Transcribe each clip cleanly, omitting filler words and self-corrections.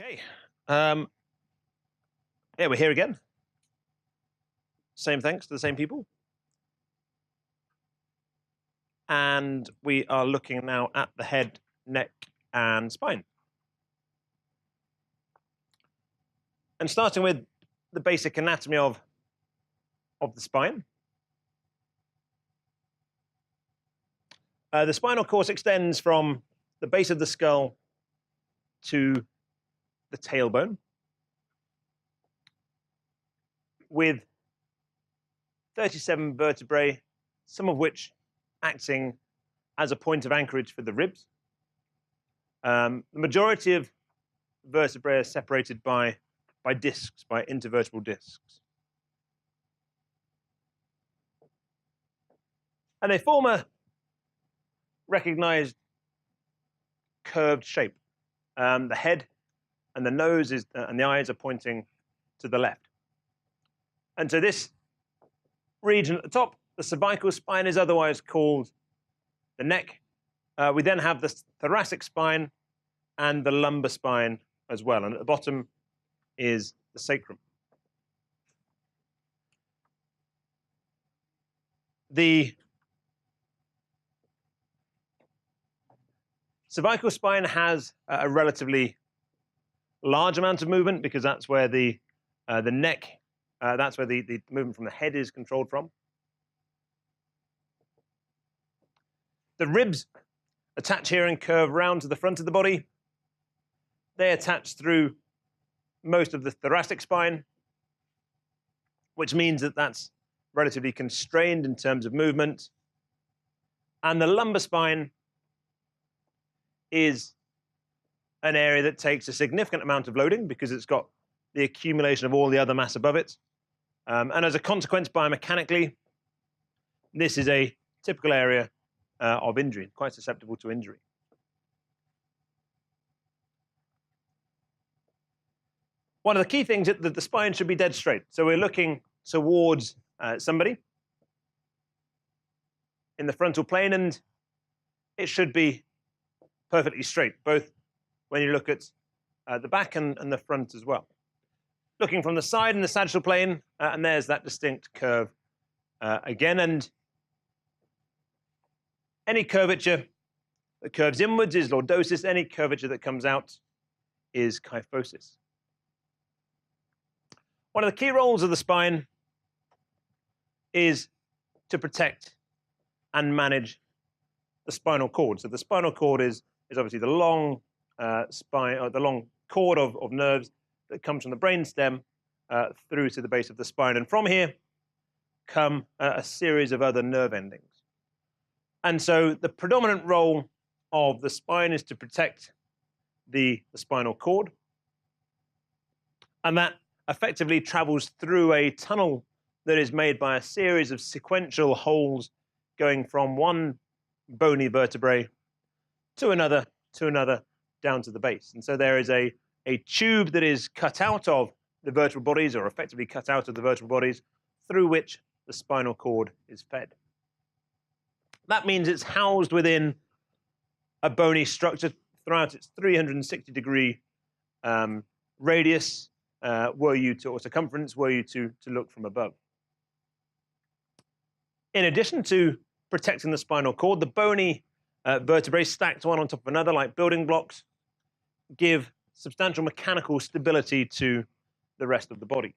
Okay. Yeah, we're here again. Same thanks to the same people. And we are looking now at the head, neck, and spine. And starting with the basic anatomy of the spine. The spinal cord extends from the base of the skull to the tailbone, with 37 vertebrae, some of which acting as a point of anchorage for the ribs. The majority of vertebrae are separated by discs, by intervertebral discs. And they form a recognized curved shape. The head and the nose and the eyes are pointing to the left. And so this region at the top, the cervical spine, is otherwise called the neck. We then have the thoracic spine and the lumbar spine as well. And at the bottom is the sacrum. The cervical spine has a relatively large amount of movement because that's where the neck, that's where the movement from the head is controlled from. The ribs attach here and curve round to the front of the body. They attach through most of the thoracic spine, which means that that's relatively constrained in terms of movement. And the lumbar spine is an area that takes a significant amount of loading because it's got the accumulation of all the other mass above it. And as a consequence, biomechanically, this is a typical area of injury, quite susceptible to injury. One of the key things is that the spine should be dead straight. So we're looking towards somebody in the frontal plane, and it should be perfectly straight, both when you look at the back and the front as well. Looking from the side in the sagittal plane, and there's that distinct curve again. And any curvature that curves inwards is lordosis. Any curvature that comes out is kyphosis. One of the key roles of the spine is to protect and manage the spinal cord. So the spinal cord is obviously the long spine, or the long cord of nerves that comes from the brainstem through to the base of the spine. And from here come a series of other nerve endings. And so the predominant role of the spine is to protect the spinal cord. And that effectively travels through a tunnel that is made by a series of sequential holes going from one bony vertebrae to another, down to the base. And so there is a tube that is cut out of the vertebral bodies, or effectively cut out of the vertebral bodies, through which the spinal cord is fed. That means it's housed within a bony structure throughout its 360-degree radius, or circumference, were you to look from above. In addition to protecting the spinal cord, the bony vertebrae stacked one on top of another like building blocks give substantial mechanical stability to the rest of the body.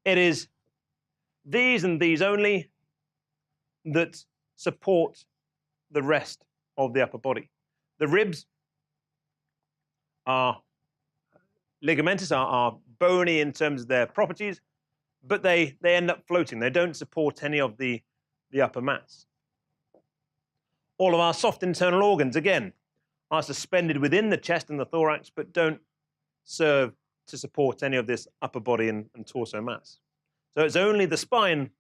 It is these and these only that support the rest of the upper body. The ribs are ligamentous, are bony in terms of their properties, but they end up floating. They don't support any of the upper mass. All of our soft internal organs, again, are suspended within the chest and the thorax, but don't serve to support any of this upper body and torso mass. So it's only the spine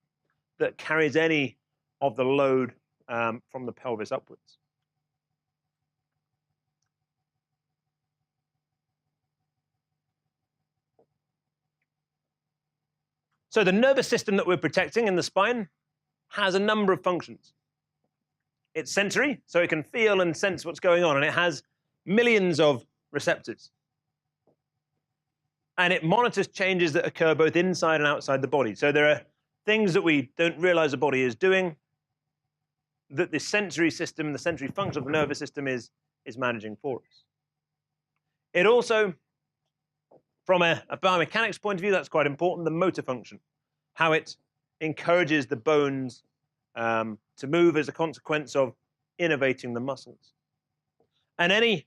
that carries any of the load from the pelvis upwards. So the nervous system that we're protecting in the spine has a number of functions. It's sensory, so it can feel and sense what's going on, and it has millions of receptors. And it monitors changes that occur both inside and outside the body. So there are things that we don't realize the body is doing that the sensory system, the sensory function of the nervous system is managing for us. It also, from a biomechanics point of view, that's quite important, the motor function, how it encourages the bones to move as a consequence of innervating the muscles. And any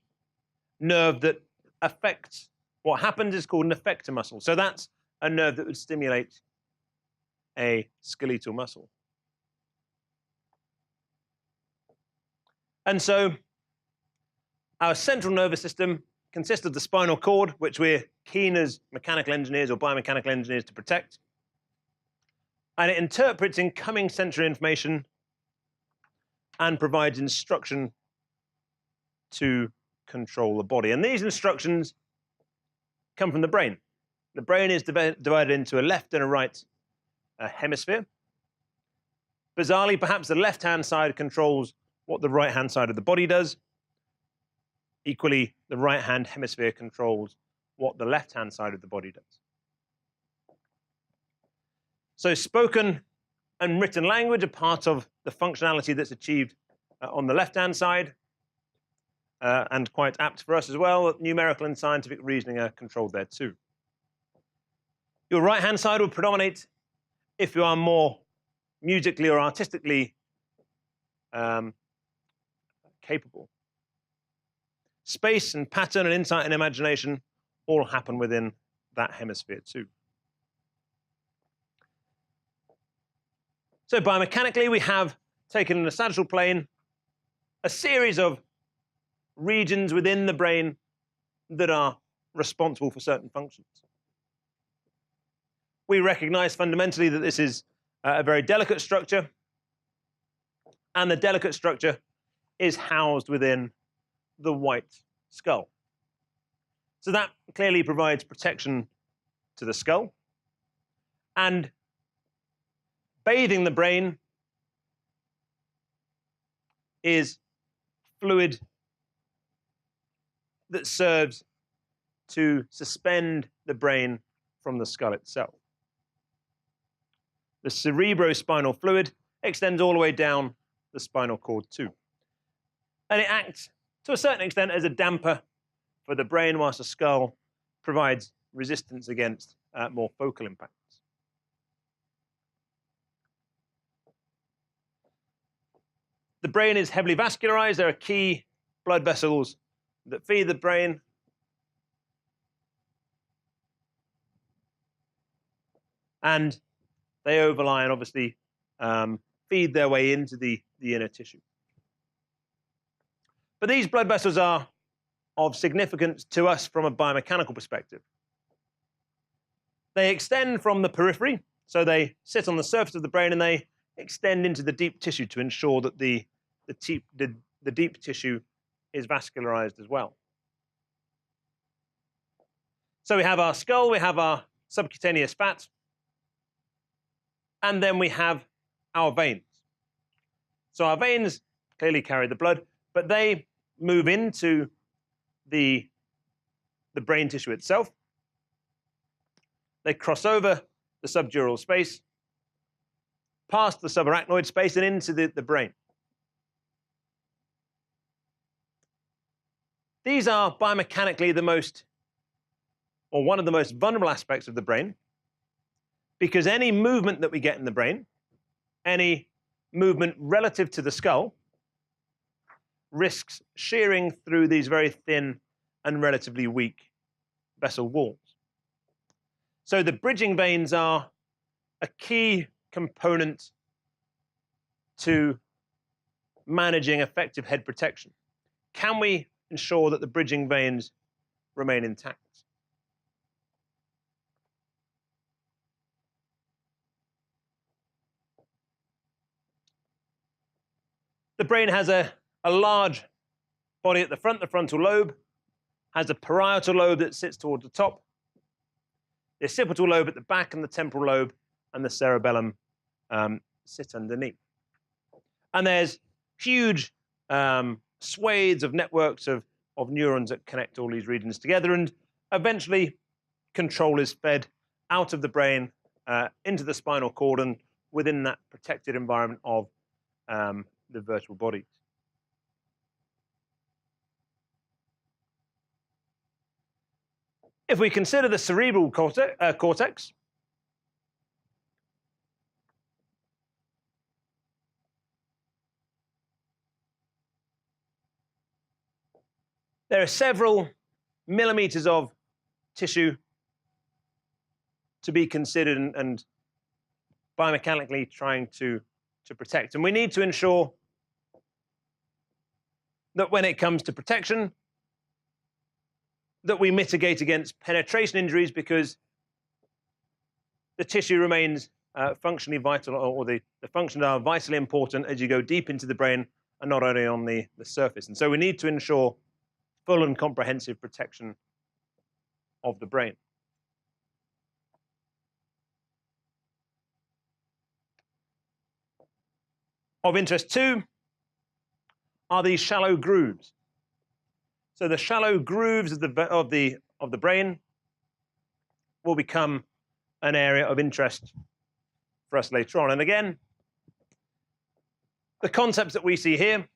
nerve that affects what happens is called an effector muscle. So that's a nerve that would stimulate a skeletal muscle. And so our central nervous system consists of the spinal cord, which we're keen as mechanical engineers or biomechanical engineers to protect. And it interprets incoming sensory information and provides instruction to control the body. And these instructions come from the brain. The brain is divided into a left and a right hemisphere. Bizarrely, perhaps the left-hand side controls what the right-hand side of the body does. Equally, the right-hand hemisphere controls what the left-hand side of the body does. So spoken and written language are part of the functionality that's achieved on the left-hand side, and quite apt for us as well. Numerical and scientific reasoning are controlled there too. Your right-hand side will predominate if you are more musically or artistically capable. Space and pattern and insight and imagination all happen within that hemisphere too. So biomechanically, we have taken in the sagittal plane a series of regions within the brain that are responsible for certain functions. We recognize fundamentally that this is a very delicate structure, and the delicate structure is housed within the white skull. So that clearly provides protection to the skull. And bathing the brain is fluid that serves to suspend the brain from the skull itself. The cerebrospinal fluid extends all the way down the spinal cord too. And it acts to a certain extent as a damper for the brain, whilst the skull provides resistance against more focal impacts. The brain is heavily vascularized. There are key blood vessels that feed the brain. And they overlie and obviously feed their way into the inner tissue. But these blood vessels are of significance to us from a biomechanical perspective. They extend from the periphery, so they sit on the surface of the brain and they extend into the deep tissue to ensure that the deep tissue is vascularized as well. So we have our skull, we have our subcutaneous fat, and then we have our veins. So our veins clearly carry the blood, but they move into the brain tissue itself. They cross over the subdural space, past the subarachnoid space, and into the brain. These are biomechanically the most, or one of the most vulnerable aspects of the brain, because any movement that we get in the brain, any movement relative to the skull, risks shearing through these very thin and relatively weak vessel walls. So the bridging veins are a key component to managing effective head protection. Can we ensure that the bridging veins remain intact? The brain has a large body at the front, the frontal lobe, has a parietal lobe that sits towards the top, the occipital lobe at the back, and the temporal lobe and the cerebellum sit underneath. And there's huge swathes of networks of of neurons that connect all these regions together, and eventually control is fed out of the brain into the spinal cord and within that protected environment of the vertebral bodies. If we consider the cerebral cortex, there are several millimeters of tissue to be considered and biomechanically trying to protect. And we need to ensure that when it comes to protection, that we mitigate against penetration injuries, because the tissue remains functionally vital, or the functions are vitally important as you go deep into the brain and not only on the surface. And so we need to ensure full and comprehensive protection of the brain. Of interest too are these shallow grooves. So the shallow grooves of the brain will become an area of interest for us later on. And again, the concepts that we see here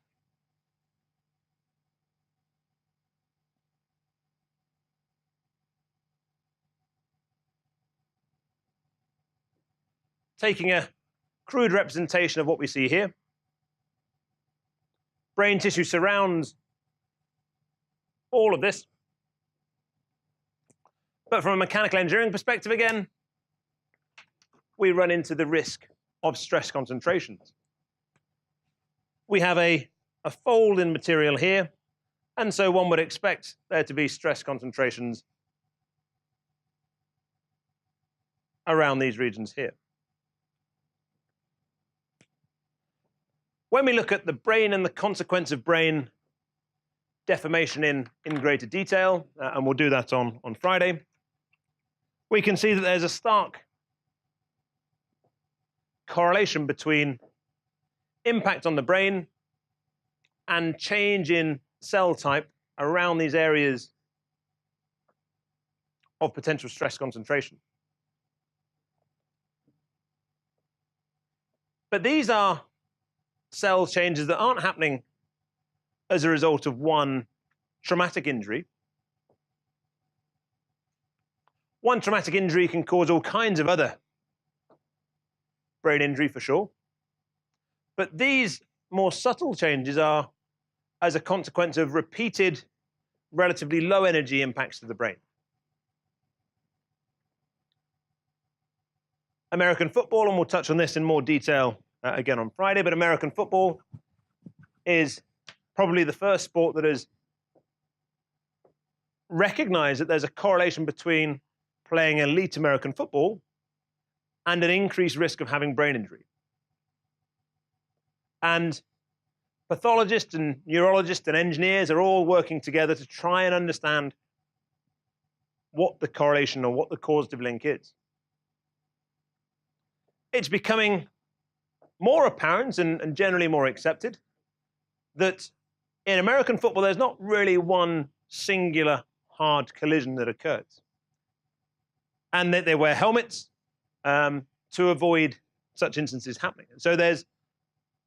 taking a crude representation of what we see here. Brain tissue surrounds all of this. But from a mechanical engineering perspective, again, we run into the risk of stress concentrations. We have a fold in material here, and so one would expect there to be stress concentrations around these regions here. When we look at the brain and the consequence of brain deformation in greater detail, and we'll do that on Friday, we can see that there's a stark correlation between impact on the brain and change in cell type around these areas of potential stress concentration. But these are cell changes that aren't happening as a result of one traumatic injury. One traumatic injury can cause all kinds of other brain injury for sure. But these more subtle changes are as a consequence of repeated, relatively low energy impacts to the brain. American football, and we'll touch on this in more detail again on Friday, but American football is probably the first sport that has recognized that there's a correlation between playing elite American football and an increased risk of having brain injury. And pathologists and neurologists and engineers are all working together to try and understand what the correlation or what the causative link is. It's becoming more apparent and generally more accepted that in American football, there's not really one singular hard collision that occurs. And that they wear helmets to avoid such instances happening. And so there's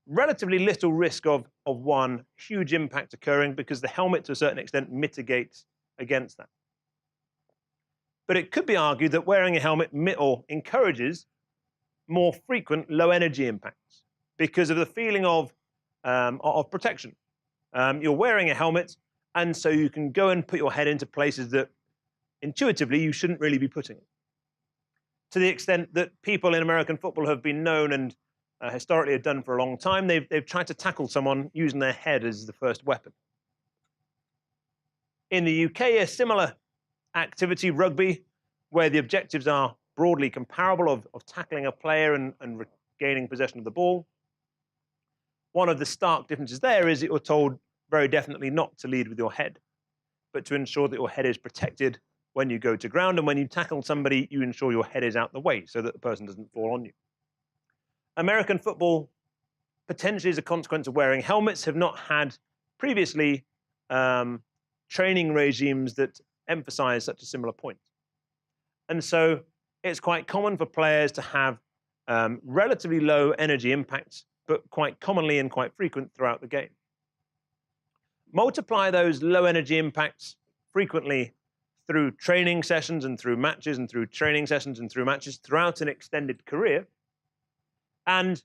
relatively little risk of one huge impact occurring because the helmet, to a certain extent, mitigates against that. But it could be argued that wearing a helmet or encourages more frequent low-energy impacts because of the feeling of protection. You're wearing a helmet, and so you can go and put your head into places that intuitively you shouldn't really be putting it. To the extent that people in American football have been known and historically have done for a long time, they've tried to tackle someone using their head as the first weapon. In the UK, a similar activity, rugby, where the objectives are broadly comparable of tackling a player and regaining possession of the ball. One of the stark differences there is that you're told very definitely not to lead with your head, but to ensure that your head is protected when you go to ground, and when you tackle somebody, you ensure your head is out the way so that the person doesn't fall on you. American football, potentially as a consequence of wearing helmets, have not had previously training regimes that emphasize such a similar point. And so it's quite common for players to have relatively low energy impacts, but quite commonly and quite frequent throughout the game. Multiply those low energy impacts frequently through training sessions and through matches and through training sessions and through matches throughout an extended career, and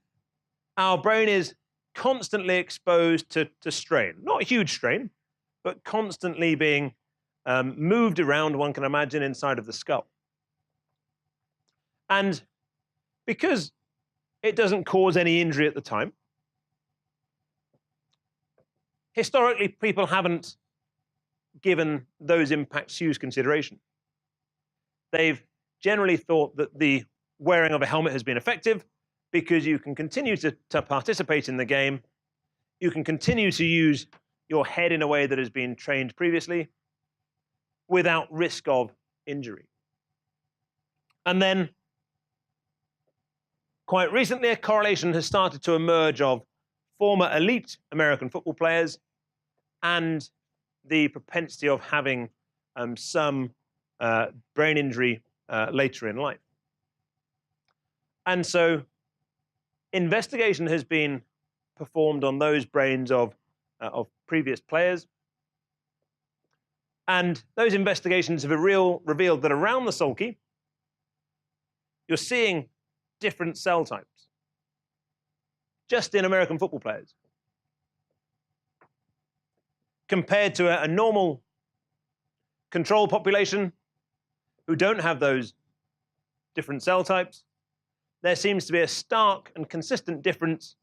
our brain is constantly exposed to strain. Not huge strain, but constantly being moved around, one can imagine, inside of the skull. And because it doesn't cause any injury at the time, historically, people haven't given those impacts huge consideration. They've generally thought that the wearing of a helmet has been effective because you can continue to participate in the game. You can continue to use your head in a way that has been trained previously without risk of injury. And then, quite recently, a correlation has started to emerge of former elite American football players and the propensity of having some brain injury later in life. And so investigation has been performed on those brains of previous players. And those investigations have revealed that around the sulci, you're seeing different cell types, just in American football players. Compared to a normal control population who don't have those different cell types, there seems to be a stark and consistent difference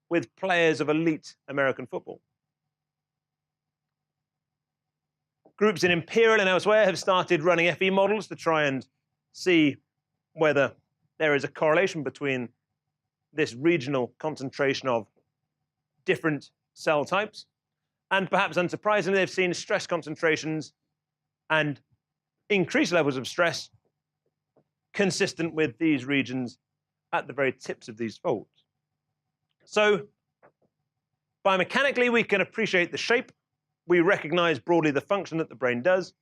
with players of elite American football. Groups in Imperial and elsewhere have started running FE models to try and see whether there is a correlation between this regional concentration of different cell types. And perhaps unsurprisingly, they've seen stress concentrations and increased levels of stress consistent with these regions at the very tips of these folds. So biomechanically, we can appreciate the shape. We recognize broadly the function that the brain does.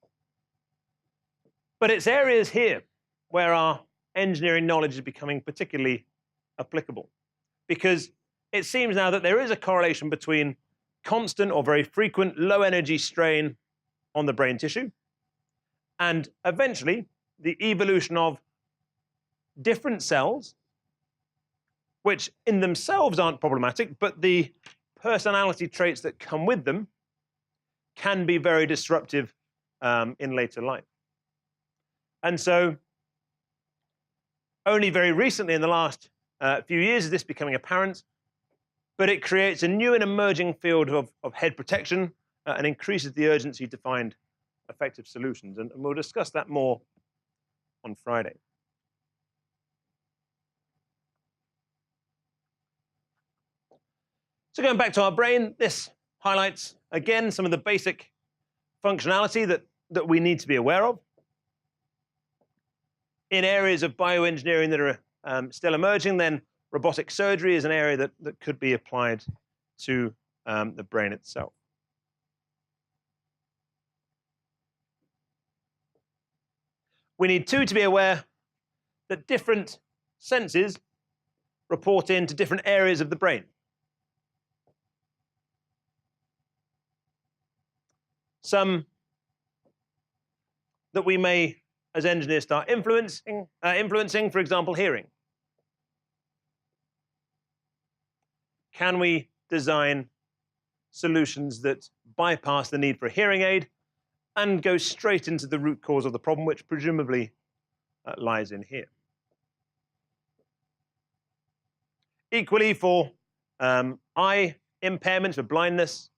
But it's areas here where our engineering knowledge is becoming particularly applicable, because it seems now that there is a correlation between constant or very frequent low energy strain on the brain tissue and eventually the evolution of different cells, which in themselves aren't problematic, but the personality traits that come with them can be very disruptive in later life. And so only very recently in the last few years is this becoming apparent, but it creates a new and emerging field of head protection and increases the urgency to find effective solutions. And we'll discuss that more on Friday. So going back to our brain, this highlights, again, some of the basic functionality that we need to be aware of. In areas of bioengineering that are still emerging, then robotic surgery is an area that could be applied to the brain itself. We need to be aware that different senses report into different areas of the brain. Some that we may, as engineers, start influencing, for example, hearing. Can we design solutions that bypass the need for a hearing aid and go straight into the root cause of the problem, which presumably lies in here? Equally, for eye impairments, for blindness,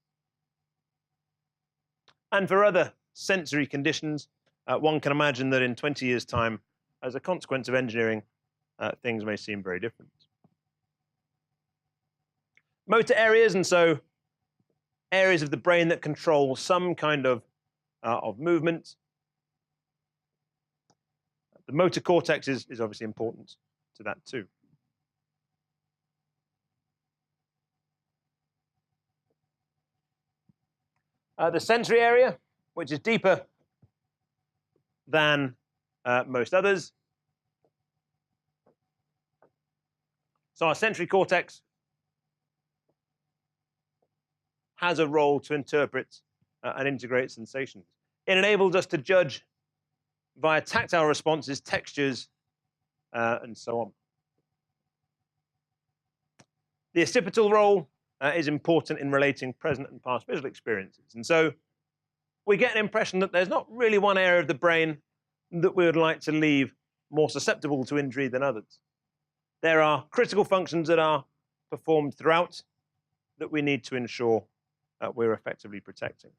and for other sensory conditions, one can imagine that in 20 years' time, as a consequence of engineering, things may seem very different. Motor areas, and so areas of the brain that control some kind of movement. The motor cortex is obviously important to that too. The sensory area, which is deeper than most others. So our sensory cortex has a role to interpret and integrate sensations. It enables us to judge via tactile responses, textures, and so on. The occipital role is important in relating present and past visual experiences. And so we get an impression that there's not really one area of the brain that we would like to leave more susceptible to injury than others. There are critical functions that are performed throughout that we need to ensure we're effectively protecting.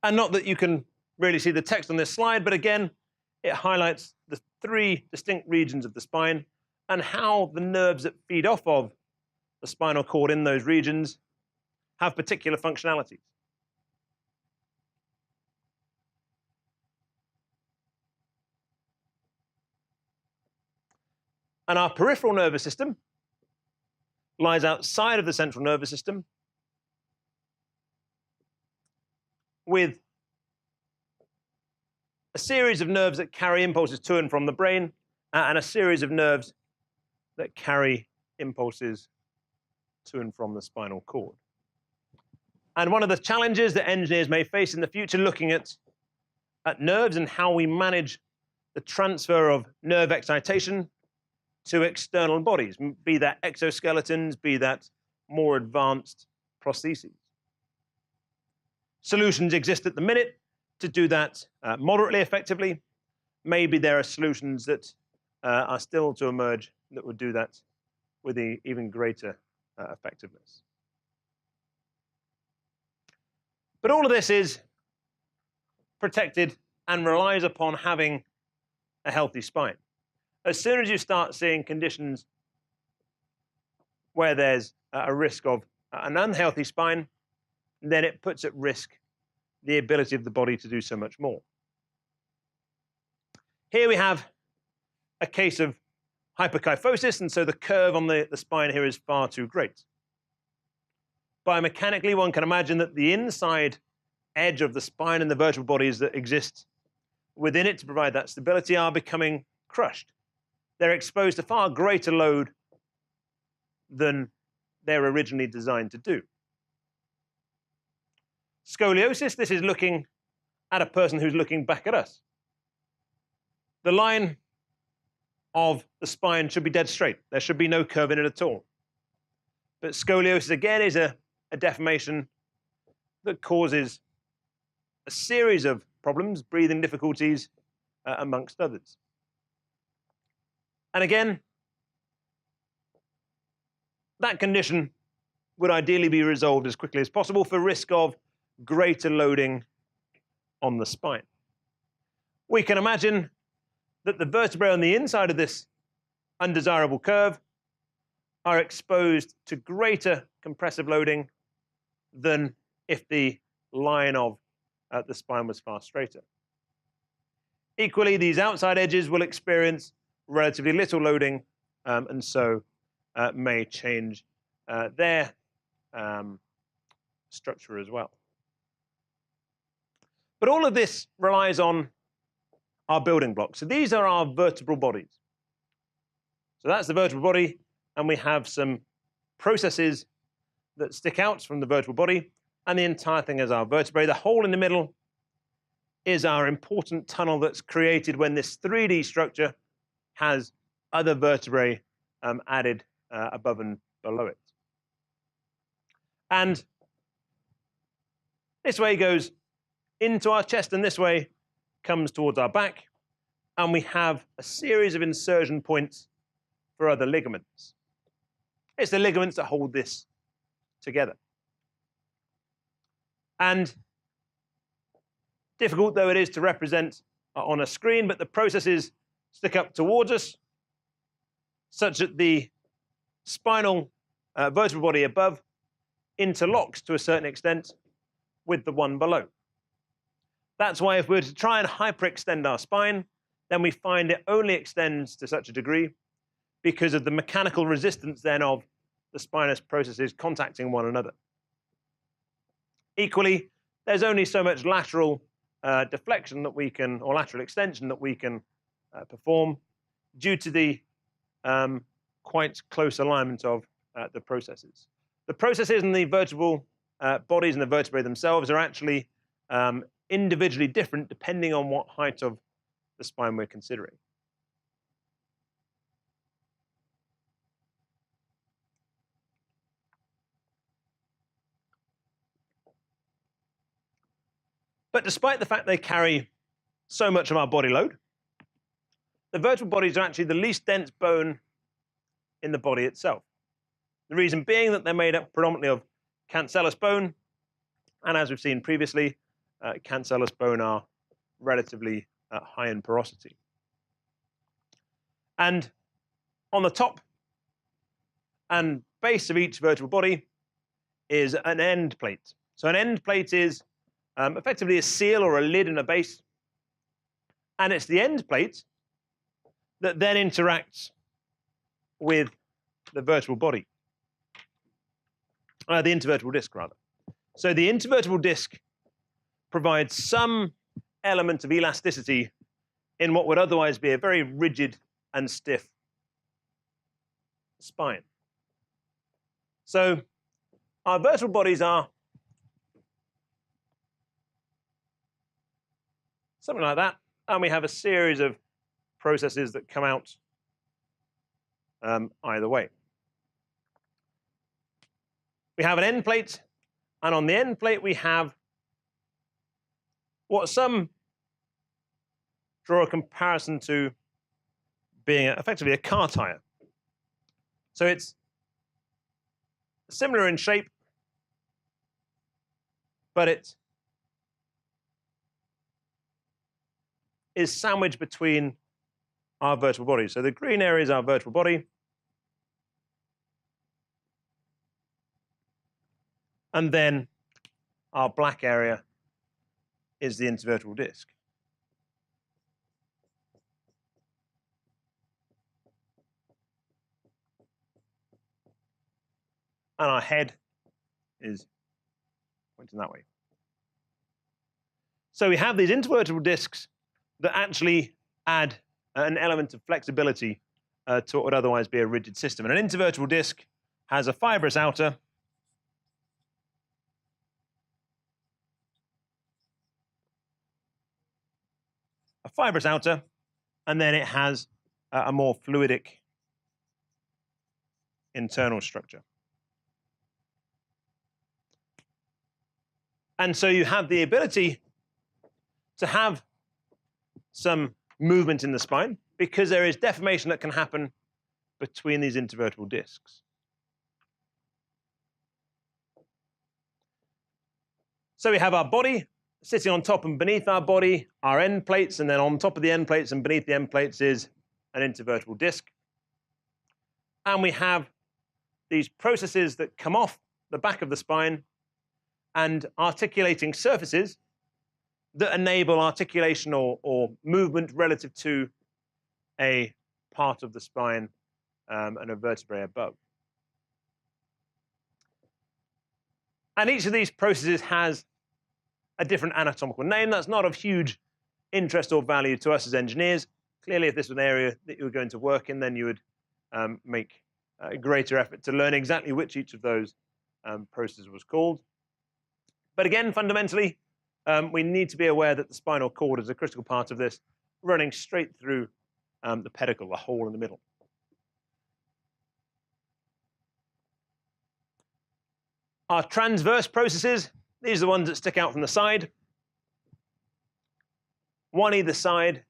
And not that you can really see the text on this slide, but again, it highlights the 3 distinct regions of the spine and how the nerves that feed off of the spinal cord in those regions have particular functionalities. And our peripheral nervous system lies outside of the central nervous system with a series of nerves that carry impulses to and from the brain and a series of nerves that carry impulses to and from the spinal cord. And one of the challenges that engineers may face in the future looking at nerves and how we manage the transfer of nerve excitation to external bodies, be that exoskeletons, be that more advanced prostheses. Solutions exist at the minute to do that moderately effectively. Maybe there are solutions that are still to emerge that would do that with even greater effectiveness. But all of this is protected and relies upon having a healthy spine. As soon as you start seeing conditions where there's a risk of an unhealthy spine, then it puts at risk the ability of the body to do so much more. Here we have a case of hyperkyphosis, and so the curve on the spine here is far too great. Biomechanically, one can imagine that the inside edge of the spine and the vertebral bodies that exist within it to provide that stability are becoming crushed. They're exposed to far greater load than they're originally designed to do. Scoliosis, this is looking at a person who's looking back at us. The line of the spine should be dead straight. There should be no curve in it at all. But scoliosis, again, is a deformation that causes a series of problems, breathing difficulties, amongst others. And again, that condition would ideally be resolved as quickly as possible for risk of greater loading on the spine. We can imagine that the vertebrae on the inside of this undesirable curve are exposed to greater compressive loading than if the line of the spine was far straighter. Equally, these outside edges will experience relatively little loading and so may change their structure as well. But all of this relies on our building blocks. So these are our vertebral bodies. So that's the vertebral body, and we have some processes that stick out from the vertebral body, and the entire thing is our vertebrae. The hole in the middle is our important tunnel that's created when this 3D structure has other vertebrae added above and below it. And this way goes into our chest, and this way comes towards our back, and we have a series of insertion points for other ligaments. It's the ligaments that hold this together. And difficult though it is to represent on a screen, but the processes stick up towards us such that the spinal vertebral body above interlocks to a certain extent with the one below. That's why if we were to try and hyperextend our spine, then we find it only extends to such a degree because of the mechanical resistance then of the spinous processes contacting one another. Equally, there's only so much lateral deflection that we can, or lateral extension that we can perform due to the quite close alignment of the processes. The processes in the vertebral bodies and the vertebrae themselves are actually individually different depending on what height of the spine we're considering. But despite the fact they carry so much of our body load, the vertebral bodies are actually the least dense bone in the body itself. The reason being that they're made up predominantly of cancellous bone, and as we've seen previously, cancellous bone are relatively high in porosity. And on the top and base of each vertebral body is an end plate. So an end plate is effectively a seal or a lid in a base, and it's the end plate that then interacts with the vertebral body, the intervertebral disc rather. So the intervertebral disc provides some element of elasticity in what would otherwise be a very rigid and stiff spine. So our vertebral bodies are something like that, and we have a series of processes that come out either way. We have an end plate, and on the end plate we have what some draw a comparison to being effectively a car tire. So it's similar in shape, but it is sandwiched between our vertebral bodies. So the green area is our vertebral body, and then our black area is the intervertebral disc. And our head is pointing that way. So we have these intervertebral discs that actually add an element of flexibility to what would otherwise be a rigid system. And an intervertebral disc has a fibrous outer and then it has a more fluidic internal structure. And so you have the ability to have some movement in the spine because there is deformation that can happen between these intervertebral discs. So we have our body sitting on top and beneath our body, our end plates, and then on top of the end plates and beneath the end plates is an intervertebral disc. And we have these processes that come off the back of the spine and articulating surfaces that enable articulation or movement relative to a part of the spine and a vertebrae above. And each of these processes has a different anatomical name. That's not of huge interest or value to us as engineers. Clearly, if this was an area that you were going to work in, then you would make a greater effort to learn exactly which each of those processes was called. But again, fundamentally, we need to be aware that the spinal cord is a critical part of this, running straight through the pedicle, the hole in the middle. Our transverse processes, these are the ones that stick out from the side. One either side,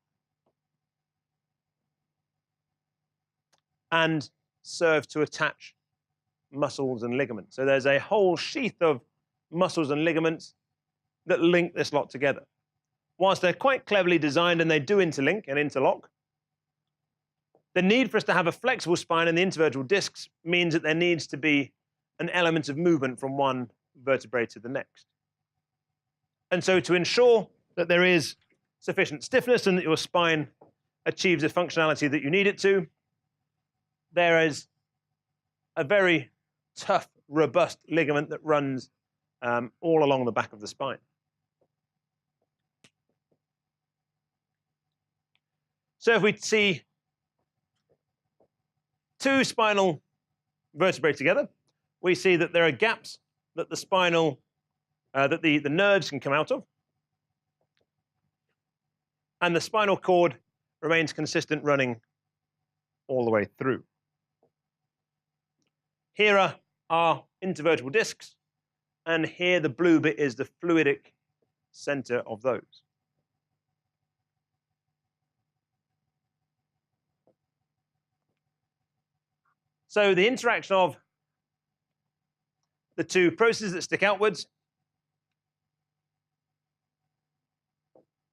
and serve to attach muscles and ligaments. So there's a whole sheath of muscles and ligaments that link this lot together. Whilst they're quite cleverly designed and they do interlink and interlock, the need for us to have a flexible spine in the intervertebral discs means that there needs to be an element of movement from one vertebrae to the next. And so to ensure that there is sufficient stiffness and that your spine achieves the functionality that you need it to, there is a very tough, robust ligament that runs all along the back of the spine. So if we see two spinal vertebrae together, we see that there are gaps that the spinal, that the nerves can come out of, and the spinal cord remains consistent running all the way through. Here are our intervertebral discs, and here the blue bit is the fluidic center of those. So the interaction of the two processes that stick outwards,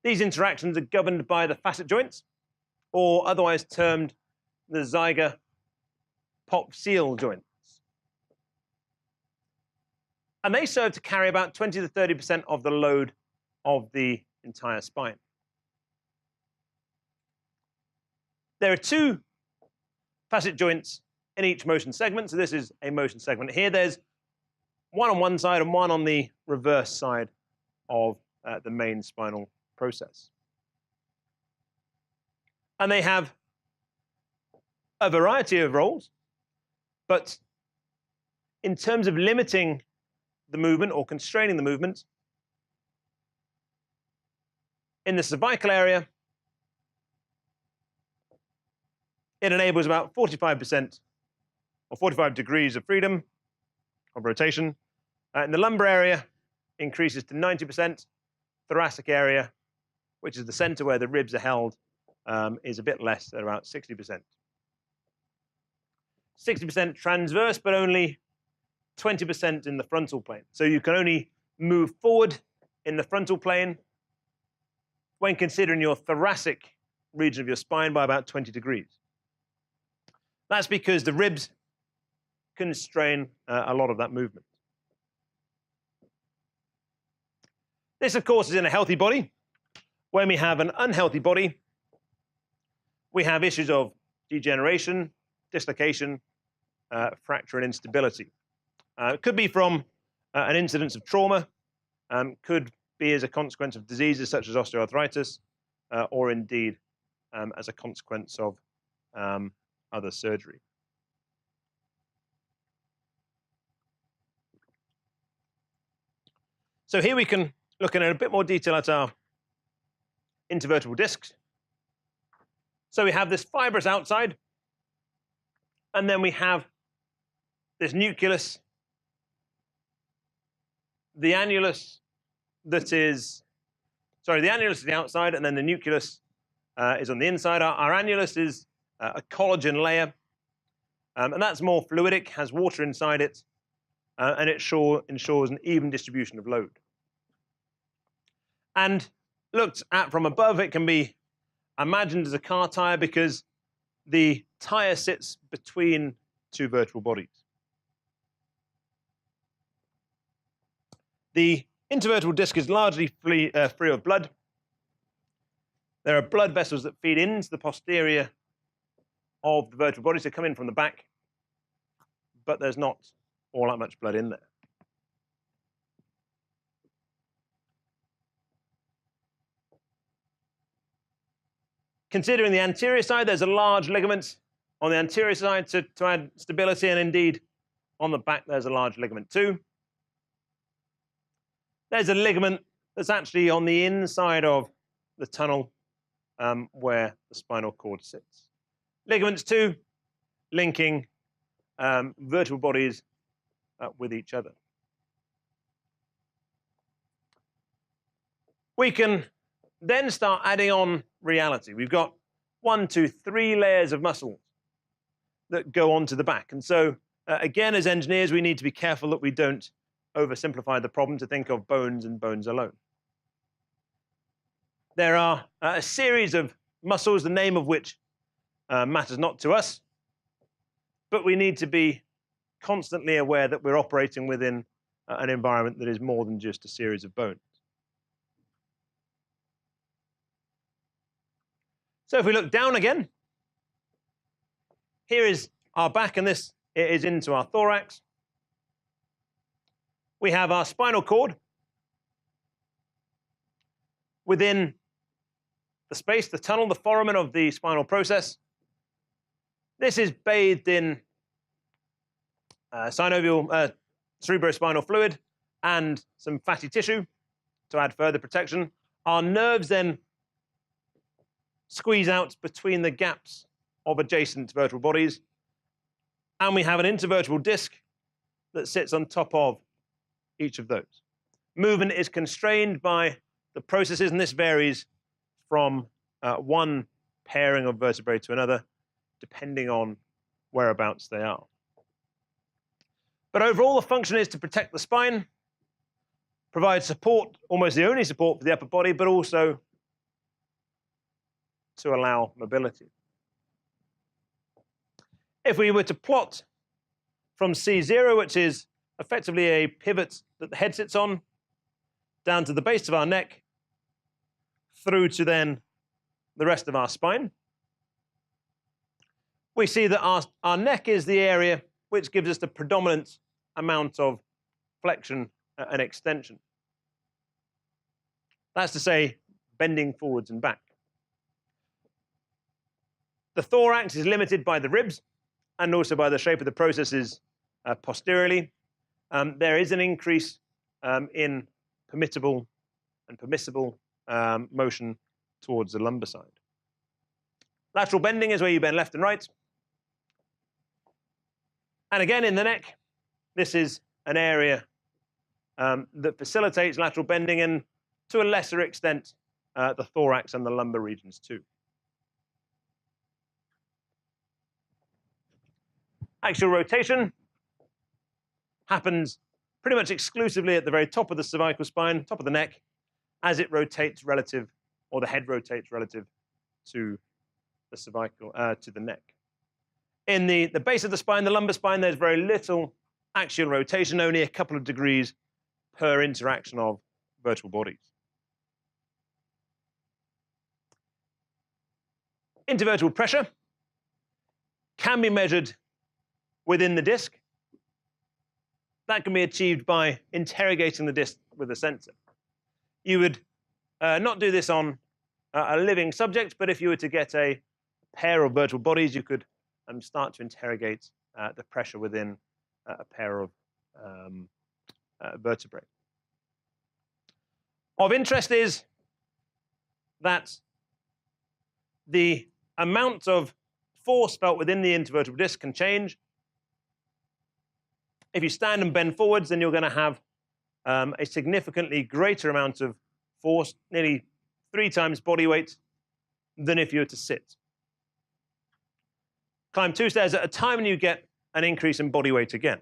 these interactions are governed by the facet joints, or otherwise termed the zygopopliteal joints. And they serve to carry about 20 to 30% of the load of the entire spine. There are two facet joints in each motion segment. So this is a motion segment. Here there's one on one side and one on the reverse side of the main spinal process. And they have a variety of roles, but in terms of limiting the movement or constraining the movement, in the cervical area, it enables about 45% or 45 degrees of freedom of rotation. In the lumbar area, increases to 90%. Thoracic area, which is the center where the ribs are held, is a bit less, at about 60%. 60% transverse, but only 20% in the frontal plane. So you can only move forward in the frontal plane when considering your thoracic region of your spine by about 20 degrees. That's because the ribs constrain a lot of that movement. This, of course, is in a healthy body. When we have an unhealthy body, we have issues of degeneration, dislocation, fracture, and instability. It could be from an incidence of trauma, could be as a consequence of diseases such as osteoarthritis, or indeed as a consequence of other surgery. So here we can look in a bit more detail at our intervertebral discs. So we have this fibrous outside, and then we have this nucleus, the annulus that is, sorry, the annulus is the outside, and then the nucleus is on the inside. Our annulus is a collagen layer, and that's more fluidic, has water inside it, and it ensures an even distribution of load. And looked at from above, it can be imagined as a car tire because the tire sits between two vertebral bodies. The intervertebral disc is largely free of blood. There are blood vessels that feed into the posterior of the vertebral body, so come in from the back, but there's not all that much blood in there. Considering the anterior side, there's a large ligament on the anterior side to add stability, and indeed on the back there's a large ligament too. There's a ligament that's actually on the inside of the tunnel where the spinal cord sits. Ligaments too, linking vertebral bodies with each other. We can then start adding on reality. We've got 1, 2, 3 layers of muscles that go onto the back. And so, again, as engineers, we need to be careful that we don't oversimplify the problem to think of bones and bones alone. There are a series of muscles, the name of which matters not to us, but we need to be constantly aware that we're operating within an environment that is more than just a series of bones. So if we look down again, here is our back, and this is into our thorax. we have our spinal cord within the space, the tunnel, the foramen of the spinal process. This is bathed in synovial cerebrospinal fluid and some fatty tissue to add further protection. Our nerves then squeeze out between the gaps of adjacent vertebral bodies, and we have an intervertebral disc that sits on top of each of those. Movement is constrained by the processes, and this varies from one pairing of vertebrae to another, depending on whereabouts they are. But overall, the function is to protect the spine, provide support, almost the only support for the upper body, but also to allow mobility. If we were to plot from C0, which is effectively a pivot that the head sits on, down to the base of our neck, through to then the rest of our spine, we see that our neck is the area which gives us the predominant amount of flexion and extension. That's to say, bending forwards and back. The thorax is limited by the ribs and also by the shape of the processes posteriorly. There is an increase in permissible and permissible motion towards the lumbar side. Lateral bending is where you bend left and right. And again, in the neck, this is an area that facilitates lateral bending, and to a lesser extent, the thorax and the lumbar regions too. Axial rotation happens pretty much exclusively at the very top of the cervical spine, top of the neck, as it rotates relative, or the head rotates relative to the cervical, to the neck. In the base of the spine, the lumbar spine, there's very little axial rotation, only a couple of degrees per interaction of vertebral bodies. Intervertebral pressure can be measured within the disc. That can be achieved by interrogating the disc with a sensor. You would not do this on a living subject, but if you were to get a pair of vertebral bodies, you could start to interrogate the pressure within a pair of vertebrae. Of interest is that the amount of force felt within the intervertebral disc can change. If you stand and bend forwards, then you're going to have a significantly greater amount of force, nearly 3 times body weight, than if you were to sit. Climb 2 stairs at a time and you get an increase in body weight again.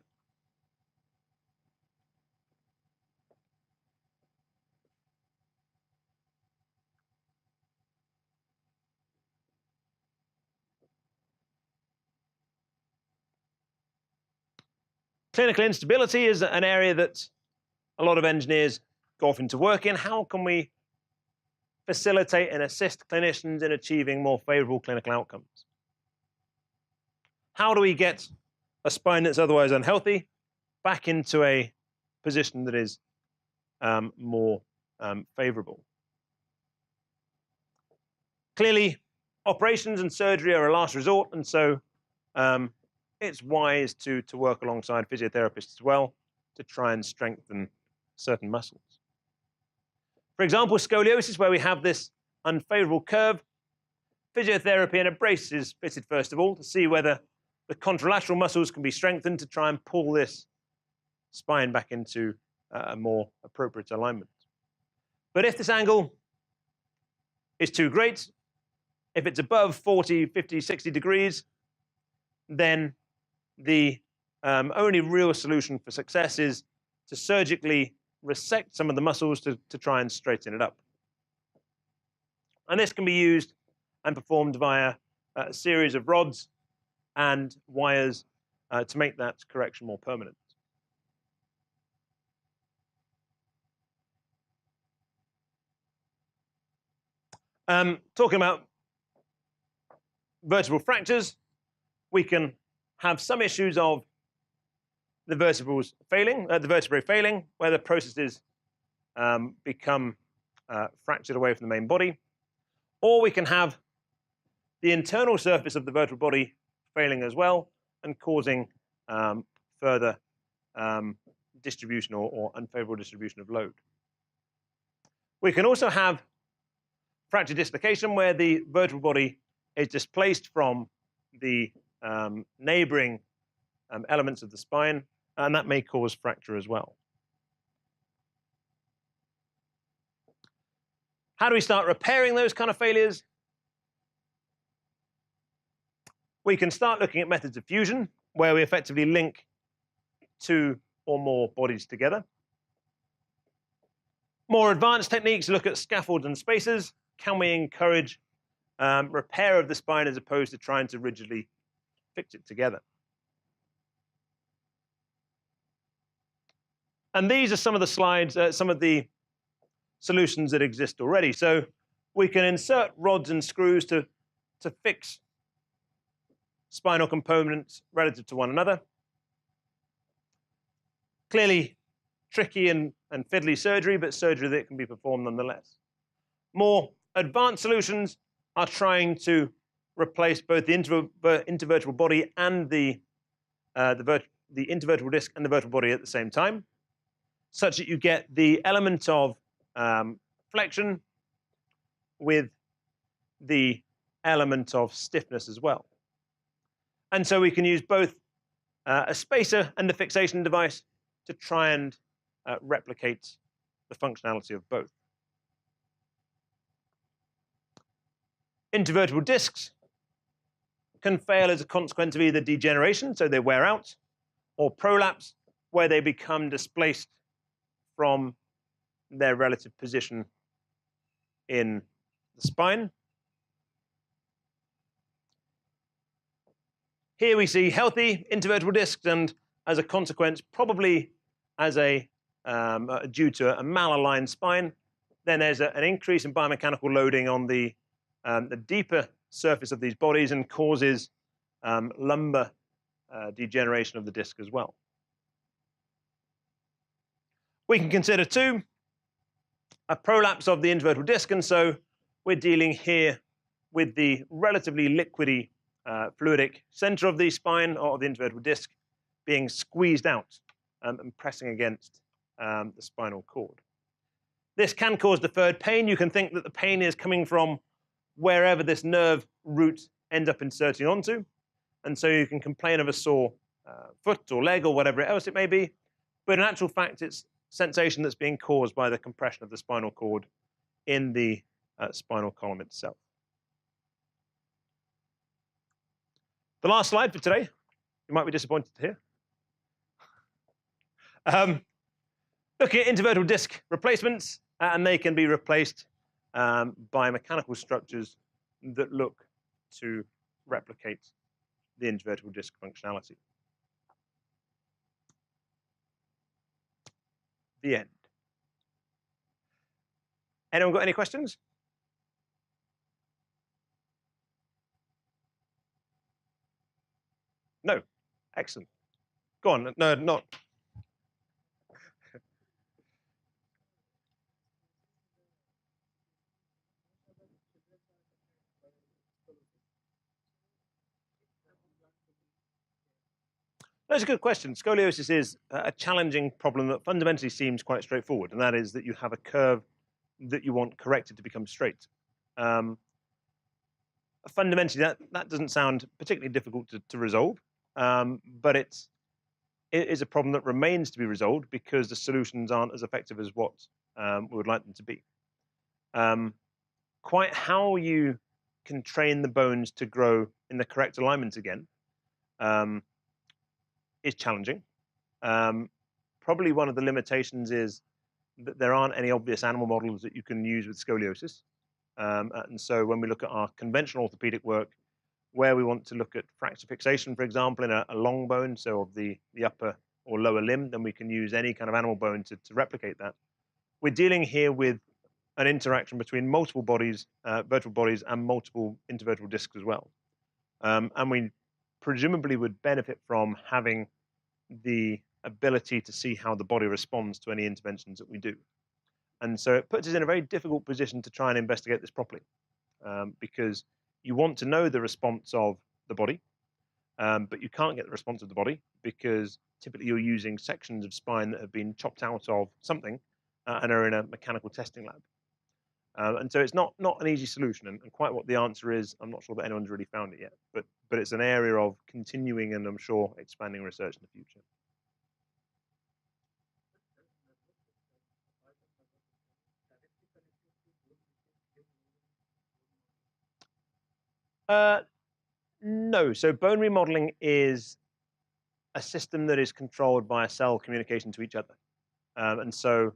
Clinical instability is an area that a lot of engineers go off into work in. How can we facilitate and assist clinicians in achieving more favorable clinical outcomes? How do we get a spine that's otherwise unhealthy back into a position that is more favorable? Clearly, operations and surgery are a last resort, and so it's wise to work alongside physiotherapists as well to try and strengthen certain muscles. For example, scoliosis, where we have this unfavorable curve, physiotherapy and a brace is fitted first of all to see whether the contralateral muscles can be strengthened to try and pull this spine back into a more appropriate alignment. But if this angle is too great, if it's above 40, 50, 60 degrees, then the only real solution for success is to surgically resect some of the muscles to try and straighten it up. And this can be used and performed via a series of rods and wires to make that correction more permanent. Talking about vertebral fractures, we can have some issues of the vertebrals failing, the vertebrae failing, where the processes become fractured away from the main body, or we can have the internal surface of the vertebral body failing as well and causing further distribution or unfavorable distribution of load. We can also have fracture dislocation where the vertebral body is displaced from the neighboring elements of the spine, and that may cause fracture as well. How do we start repairing those kind of failures? We can start looking at methods of fusion, where we effectively link two or more bodies together. More advanced techniques look at scaffolds and spacers. Can we encourage repair of the spine as opposed to trying to rigidly fix it together? And these are some of the slides, some of the solutions that exist already. So we can insert rods and screws to fix spinal components relative to one another. Clearly tricky and fiddly surgery, but surgery that can be performed nonetheless. More advanced solutions are trying to replace both the intervertebral body and the intervertebral disc and the vertebral body at the same time, such that you get the element of flexion with the element of stiffness as well. And so we can use both a spacer and a fixation device to try and replicate the functionality of both. Intervertebral discs can fail as a consequence of either degeneration, so they wear out, or prolapse, where they become displaced from their relative position in the spine. Here we see healthy intervertebral discs, and as a consequence, probably as a due to a malaligned spine, then there's an increase in biomechanical loading on the deeper surface of these bodies and causes lumbar degeneration of the disc as well. We can consider too a prolapse of the intervertebral disc, and so we're dealing here with the relatively liquidy fluidic center of the spine or the intervertebral disc being squeezed out and pressing against the spinal cord. This can cause deferred pain. You can think that the pain is coming from wherever this nerve root ends up inserting onto, and so you can complain of a sore foot or leg or whatever else it may be, but in actual fact it's sensation that's being caused by the compression of the spinal cord in the spinal column itself. The last slide for today, you might be disappointed to hear. Looking at intervertebral disc replacements, and they can be replaced by mechanical structures that look to replicate the intervertebral disc functionality. The end. Anyone got any questions? No. Excellent. Go on. No, not. That's a good question. Scoliosis is a challenging problem that fundamentally seems quite straightforward, and that is that you have a curve that you want corrected to become straight. Fundamentally, that doesn't sound particularly difficult to resolve, but it is a problem that remains to be resolved because the solutions aren't as effective as what we would like them to be. Quite how you can train the bones to grow in the correct alignment again is challenging. Probably one of the limitations is that there aren't any obvious animal models that you can use with scoliosis. And so when we look at our conventional orthopedic work, where we want to look at fracture fixation, for example, in a long bone, so of the upper or lower limb, then we can use any kind of animal bone to replicate that. We're dealing here with an interaction between multiple bodies, vertebral bodies, and multiple intervertebral discs as well. And we presumably would benefit from having the ability to see how the body responds to any interventions that we do. And so it puts us in a very difficult position to try and investigate this properly, because you want to know the response of the body, but you can't get the response of the body because typically you're using sections of spine that have been chopped out of something and are in a mechanical testing lab. And so it's not an easy solution, and quite what the answer is, I'm not sure that anyone's really found it yet. But it's an area of continuing and I'm sure expanding research in the future. No. So bone remodeling is a system that is controlled by a cell communication to each other. And so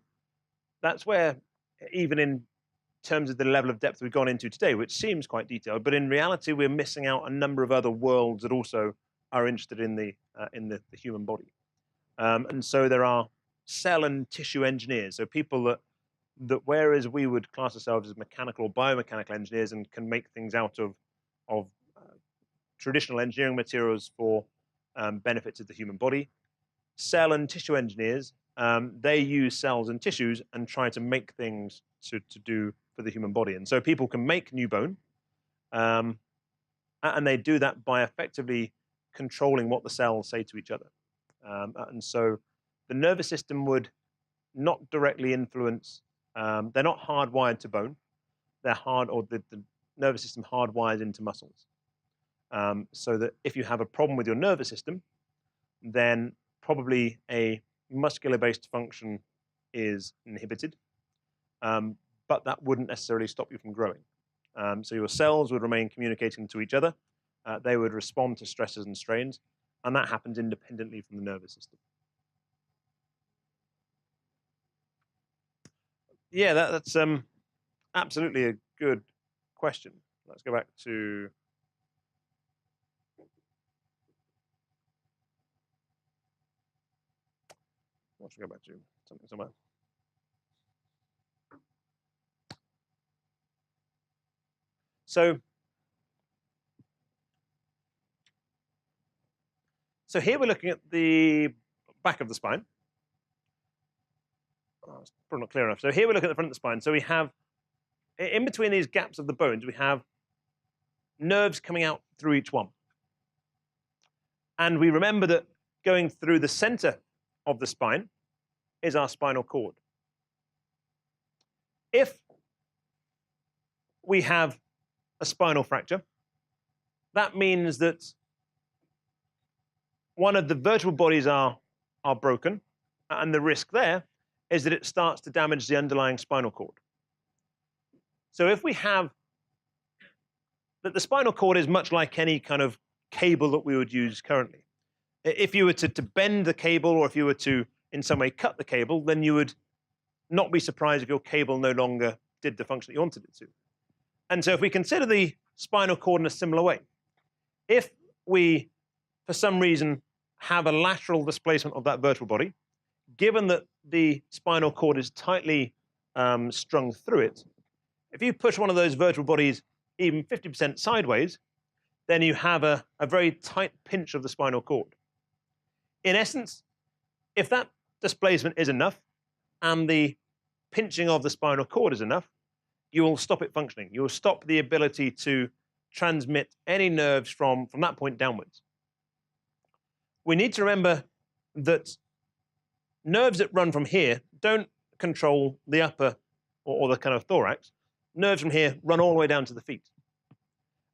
that's where, even in terms of the level of depth we've gone into today, which seems quite detailed, but in reality, we're missing out a number of other worlds that also are interested in the human body. And so there are cell and tissue engineers, so people that whereas we would class ourselves as mechanical or biomechanical engineers and can make things out of traditional engineering materials for benefits of the human body, cell and tissue engineers, they use cells and tissues and try to make things to do for the human body. And so people can make new bone, and they do that by effectively controlling what the cells say to each other. And so the nervous system would not directly influence, they're not hardwired to bone, they're the nervous system hardwires into muscles. So that if you have a problem with your nervous system, then probably a muscular-based function is inhibited, but that wouldn't necessarily stop you from growing. So your cells would remain communicating to each other. They would respond to stresses and strains, and that happens independently from the nervous system. Yeah, that's absolutely a good question. Let's go back to... What should I go back to? Something somewhere. So here we're looking at the back of the spine. Oh, it's probably not clear enough. So here we look at the front of the spine. So we have, in between these gaps of the bones, we have nerves coming out through each one. And we remember that going through the center of the spine is our spinal cord. If we have a spinal fracture, that means that one of the vertebral bodies are broken, and the risk there is that it starts to damage the underlying spinal cord. So if we have that, the spinal cord is much like any kind of cable that we would use currently. If you were to bend the cable, or if you were to in some way cut the cable, then you would not be surprised if your cable no longer did the function that you wanted it to. And so if we consider the spinal cord in a similar way, if we, for some reason, have a lateral displacement of that vertebral body, given that the spinal cord is tightly strung through it, if you push one of those vertebral bodies even 50% sideways, then you have a very tight pinch of the spinal cord. In essence, if that displacement is enough and the pinching of the spinal cord is enough, you will stop it functioning. You will stop the ability to transmit any nerves from that point downwards. We need to remember that nerves that run from here don't control the upper or the kind of thorax. Nerves from here run all the way down to the feet.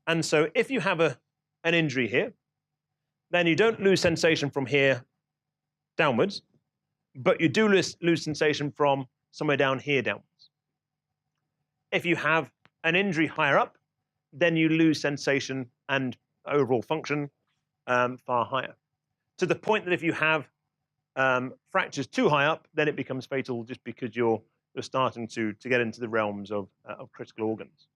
And so if you have an injury here, then you don't lose sensation from here downwards, but you do lose sensation from somewhere down here downwards. If you have an injury higher up, then you lose sensation and overall function far higher. To the point that if you have fractures too high up, then it becomes fatal, just because you're starting to get into the realms of critical organs.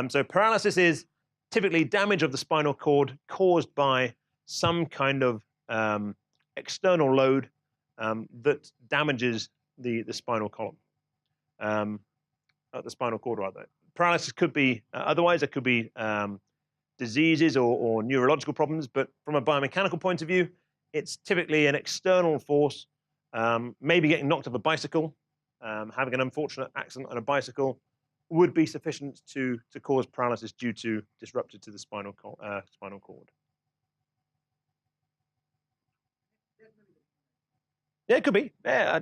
So paralysis is typically damage of the spinal cord caused by some kind of external load that damages the spinal column, the spinal cord rather. Paralysis could be otherwise. It could be diseases or neurological problems. But from a biomechanical point of view, it's typically an external force, maybe getting knocked off a bicycle, having an unfortunate accident on a bicycle would be sufficient to cause paralysis due to disrupted to the spinal cord. Yeah, it could be. Yeah,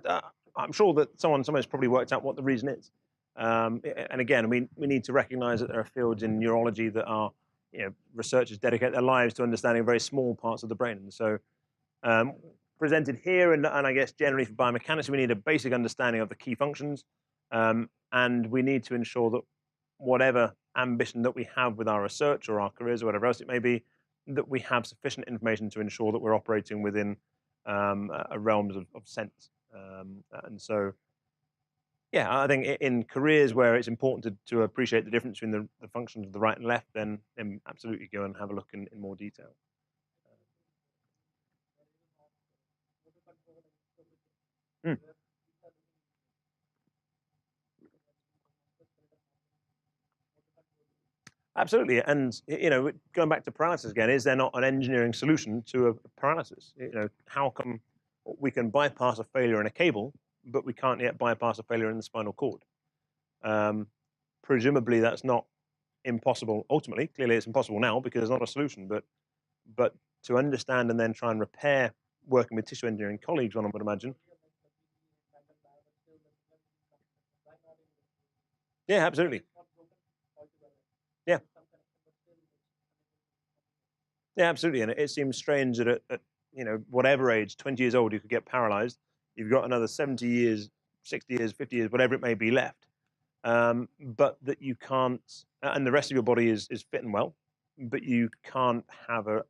I'm sure that someone's probably worked out what the reason is. And again, we need to recognize that there are fields in neurology that are, researchers dedicate their lives to understanding very small parts of the brain. And so presented here, and I guess generally for biomechanics, we need a basic understanding of the key functions, and we need to ensure that whatever ambition that we have with our research or our careers or whatever else it may be, that we have sufficient information to ensure that we're operating within realms of sense. And so, yeah, I think in careers where it's important to appreciate the difference between the functions of the right and left, then absolutely go and have a look in more detail. Mm. Absolutely, and going back to paralysis again, is there not an engineering solution to a paralysis? How come we can bypass a failure in a cable, but we can't yet bypass a failure in the spinal cord? Presumably, that's not impossible. Ultimately, clearly, it's impossible now because there's not a solution. But to understand and then try and repair, working with tissue engineering colleagues, one would imagine. Yeah, absolutely. Yeah. Yeah, absolutely. And it seems strange that at whatever age, 20 years old, you could get paralyzed. You've got another 70 years, 60 years, 50 years, whatever it may be left. But that you can't, and the rest of your body is fit and well, but you can't have a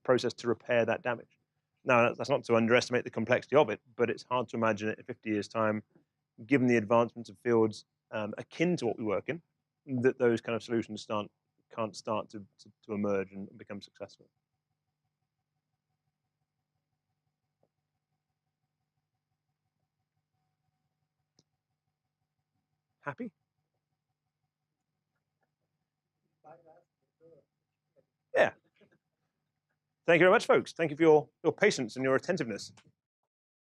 process to repair that damage. Now, that's not to underestimate the complexity of it, but it's hard to imagine it in 50 years' time, given the advancements of fields akin to what we work in, that those kind of solutions can't start to emerge and become successful. Happy? Yeah. Thank you very much, folks. Thank you for your patience and your attentiveness.